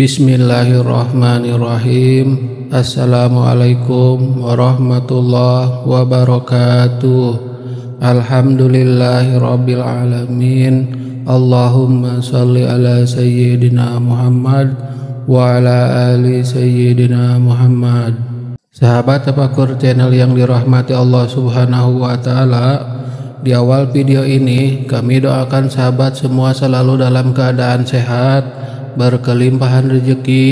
Bismillahirrahmanirrahim. Assalamualaikum warahmatullahi wabarakatuh. Alhamdulillahirabbil alamin. Allahumma shalli ala sayyidina Muhammad wa ala ali sayyidina Muhammad. Sahabat Tafakur channel yang dirahmati Allah Subhanahu wa taala, di awal video ini kami doakan sahabat semua selalu dalam keadaan sehat, berkelimpahan rezeki,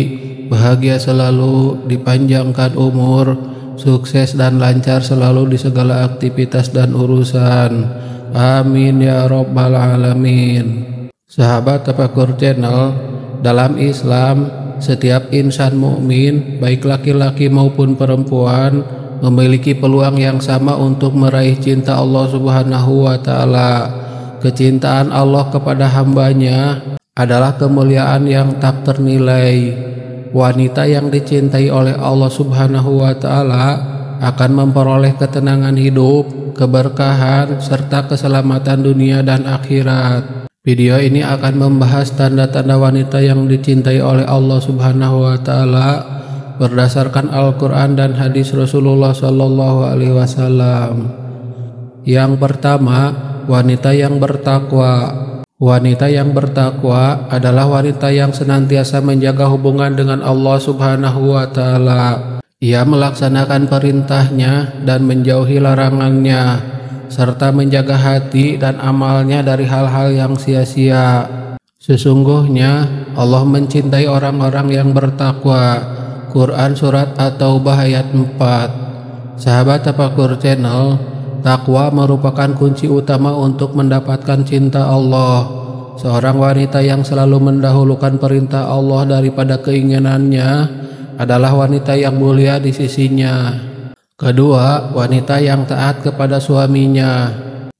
bahagia selalu, dipanjangkan umur, sukses dan lancar selalu di segala aktivitas dan urusan. Amin ya rabbal alamin. Sahabat Tafakur channel, dalam Islam setiap insan mukmin, baik laki-laki maupun perempuan, memiliki peluang yang sama untuk meraih cinta Allah Subhanahu wa taala. Kecintaan Allah kepada hambanya adalah kemuliaan yang tak ternilai. Wanita yang dicintai oleh Allah Subhanahu wa taala akan memperoleh ketenangan hidup, keberkahan, serta keselamatan dunia dan akhirat. Video ini akan membahas tanda-tanda wanita yang dicintai oleh Allah Subhanahu wa taala berdasarkan Al-Qur'an dan hadis Rasulullah sallallahu alaihi wasallam. Yang pertama, wanita yang bertakwa. Wanita yang bertakwa adalah wanita yang senantiasa menjaga hubungan dengan Allah Subhanahu wa taala. Ia melaksanakan perintahnya dan menjauhi larangannya, serta menjaga hati dan amalnya dari hal-hal yang sia-sia. Sesungguhnya Allah mencintai orang-orang yang bertakwa. Quran Surat At-Taubah ayat 4. Sahabat Tafakur channel, takwa merupakan kunci utama untuk mendapatkan cinta Allah. Seorang wanita yang selalu mendahulukan perintah Allah daripada keinginannya adalah wanita yang mulia di sisinya. Kedua, wanita yang taat kepada suaminya.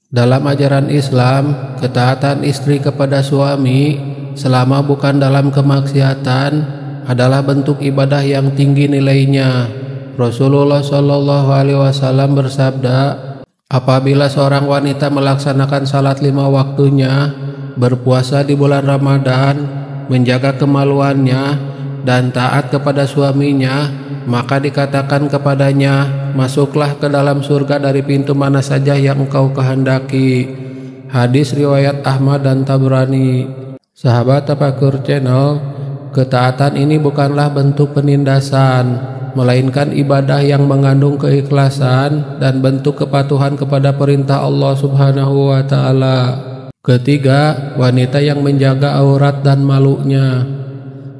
Dalam ajaran Islam, ketaatan istri kepada suami selama bukan dalam kemaksiatan adalah bentuk ibadah yang tinggi nilainya. Rasulullah Shallallahu alaihi wasallam bersabda, apabila seorang wanita melaksanakan salat 5 waktunya, berpuasa di bulan Ramadan, menjaga kemaluannya, dan taat kepada suaminya, maka dikatakan kepadanya, masuklah ke dalam surga dari pintu mana saja yang engkau kehendaki. Hadis riwayat Ahmad dan Tabrani. Sahabat Tafakur channel, ketaatan ini bukanlah bentuk penindasan, melainkan ibadah yang mengandung keikhlasan dan bentuk kepatuhan kepada perintah Allah Subhanahu wa taala. Ketiga, wanita yang menjaga aurat dan malunya.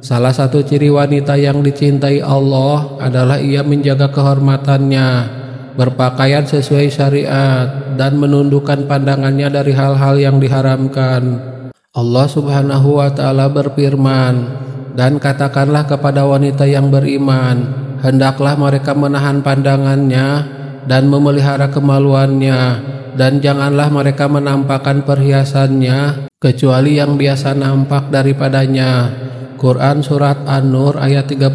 Salah satu ciri wanita yang dicintai Allah adalah ia menjaga kehormatannya, berpakaian sesuai syariat, dan menundukkan pandangannya dari hal-hal yang diharamkan. Allah Subhanahu wa taala berfirman, dan katakanlah kepada wanita yang beriman, hendaklah mereka menahan pandangannya dan memelihara kemaluannya, dan janganlah mereka menampakkan perhiasannya kecuali yang biasa nampak daripadanya. Quran Surat An-Nur ayat 31.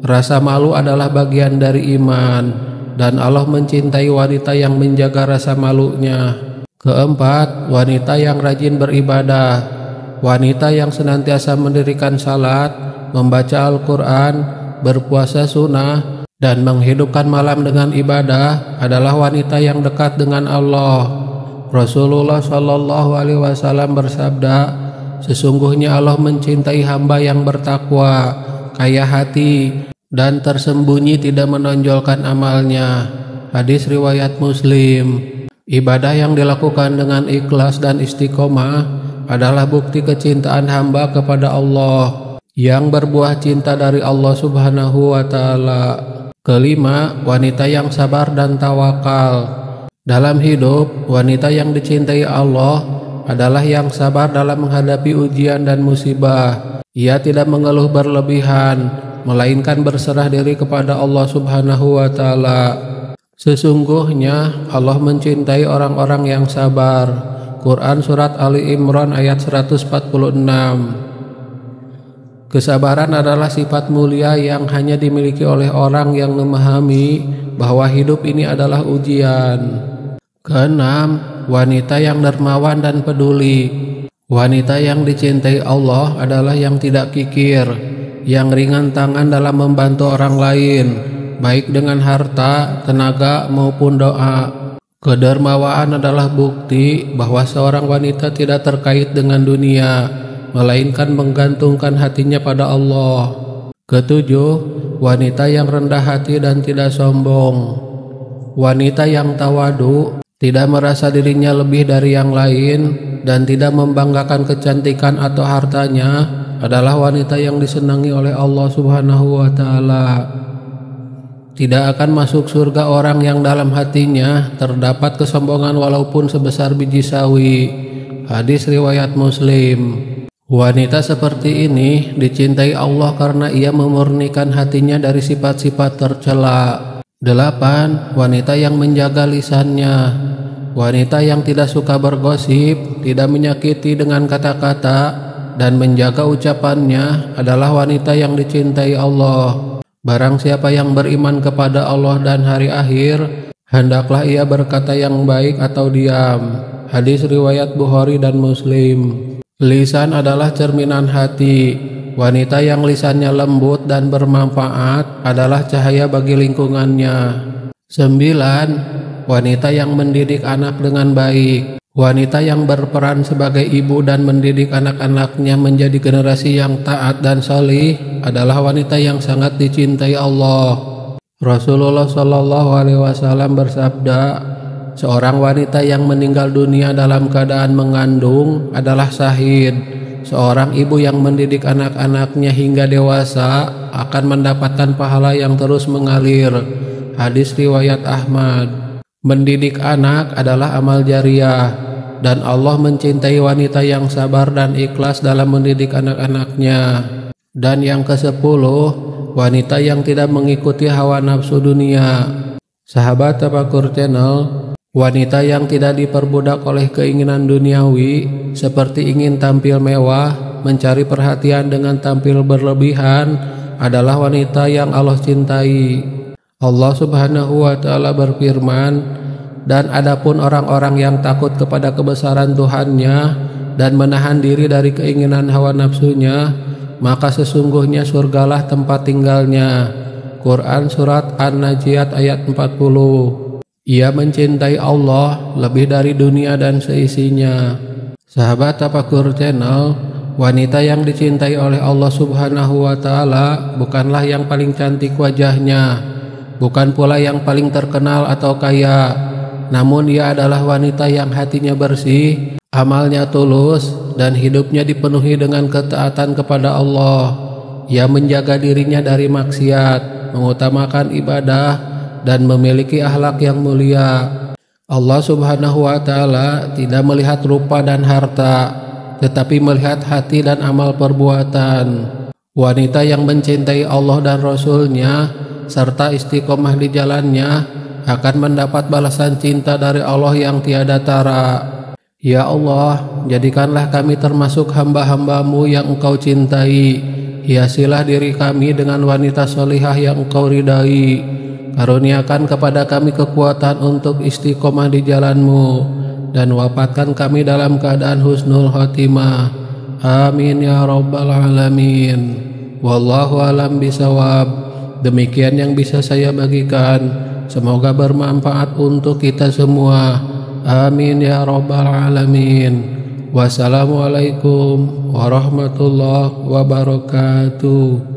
Rasa malu adalah bagian dari iman, dan Allah mencintai wanita yang menjaga rasa malunya. Keempat, wanita yang rajin beribadah. Wanita yang senantiasa mendirikan salat, membaca Al-Quran, berpuasa sunnah, dan menghidupkan malam dengan ibadah adalah wanita yang dekat dengan Allah. Rasulullah Shallallahu alaihi wasallam bersabda, sesungguhnya Allah mencintai hamba yang bertakwa, kaya hati, dan tersembunyi tidak menonjolkan amalnya. Hadis riwayat Muslim. Ibadah yang dilakukan dengan ikhlas dan istiqomah adalah bukti kecintaan hamba kepada Allah yang berbuah cinta dari Allah Subhanahu wa taala. Kelima, wanita yang sabar dan tawakal. Dalam hidup, wanita yang dicintai Allah adalah yang sabar dalam menghadapi ujian dan musibah. Ia tidak mengeluh berlebihan, melainkan berserah diri kepada Allah Subhanahu wa taala. Sesungguhnya Allah mencintai orang-orang yang sabar. Quran Surat Ali Imran ayat 146. Kesabaran adalah sifat mulia yang hanya dimiliki oleh orang yang memahami bahwa hidup ini adalah ujian. Keenam, wanita yang dermawan dan peduli. Wanita yang dicintai Allah adalah yang tidak kikir, yang ringan tangan dalam membantu orang lain, baik dengan harta, tenaga, maupun doa. Kedermawaan adalah bukti bahwa seorang wanita tidak terkait dengan dunia, melainkan menggantungkan hatinya pada Allah. Ketujuh, wanita yang rendah hati dan tidak sombong. Wanita yang tawadu, tidak merasa dirinya lebih dari yang lain, dan tidak membanggakan kecantikan atau hartanya, adalah wanita yang disenangi oleh Allah Subhanahu wa Ta'ala. Tidak akan masuk surga orang yang dalam hatinya terdapat kesombongan walaupun sebesar biji sawi. Hadis riwayat Muslim. Wanita seperti ini dicintai Allah karena ia memurnikan hatinya dari sifat-sifat tercela. 8. Wanita yang menjaga lisannya. Wanita yang tidak suka bergosip, tidak menyakiti dengan kata-kata, dan menjaga ucapannya adalah wanita yang dicintai Allah. Barang siapa yang beriman kepada Allah dan hari akhir, hendaklah ia berkata yang baik atau diam. Hadis riwayat Bukhari dan Muslim. Lisan adalah cerminan hati. Wanita yang lisannya lembut dan bermanfaat adalah cahaya bagi lingkungannya. 9. Wanita yang mendidik anak dengan baik. Wanita yang berperan sebagai ibu dan mendidik anak-anaknya menjadi generasi yang taat dan salih adalah wanita yang sangat dicintai Allah. Rasulullah SAW bersabda, seorang wanita yang meninggal dunia dalam keadaan mengandung adalah syahid. Seorang ibu yang mendidik anak-anaknya hingga dewasa akan mendapatkan pahala yang terus mengalir. Hadis riwayat Ahmad. Mendidik anak adalah amal jariah, dan Allah mencintai wanita yang sabar dan ikhlas dalam mendidik anak-anaknya. Dan yang ke-10, wanita yang tidak mengikuti hawa nafsu dunia. Sahabat Tafakkur Channel, wanita yang tidak diperbudak oleh keinginan duniawi seperti ingin tampil mewah, mencari perhatian dengan tampil berlebihan adalah wanita yang Allah cintai. Allah Subhanahu wa Ta'ala berfirman, dan adapun orang-orang yang takut kepada kebesaran Tuhannya dan menahan diri dari keinginan hawa nafsunya, maka sesungguhnya surgalah tempat tinggalnya. Quran Surat An-Najiat ayat 40. Ia mencintai Allah lebih dari dunia dan seisinya. Sahabat Tafakkur Channel, wanita yang dicintai oleh Allah Subhanahu wa Ta'ala bukanlah yang paling cantik wajahnya, bukan pula yang paling terkenal atau kaya, namun ia adalah wanita yang hatinya bersih, amalnya tulus, dan hidupnya dipenuhi dengan ketaatan kepada Allah. Ia menjaga dirinya dari maksiat, mengutamakan ibadah, dan memiliki akhlak yang mulia. Allah Subhanahu wa Ta'ala tidak melihat rupa dan harta, tetapi melihat hati dan amal perbuatan. Wanita yang mencintai Allah dan Rasul-Nya serta istiqomah di jalannya akan mendapat balasan cinta dari Allah yang tiada tara. Ya Allah, jadikanlah kami termasuk hamba-hambamu yang Engkau cintai. Hiasilah diri kami dengan wanita solihah yang Engkau ridai. Karuniakan kepada kami kekuatan untuk istiqomah di jalanmu, dan wafatkan kami dalam keadaan husnul khotimah. Amin ya rabbal alamin. Wallahu alam bisawab. Demikian yang bisa saya bagikan, semoga bermanfaat untuk kita semua. Amin ya rabbal alamin. Wassalamualaikum warahmatullahi wabarakatuh.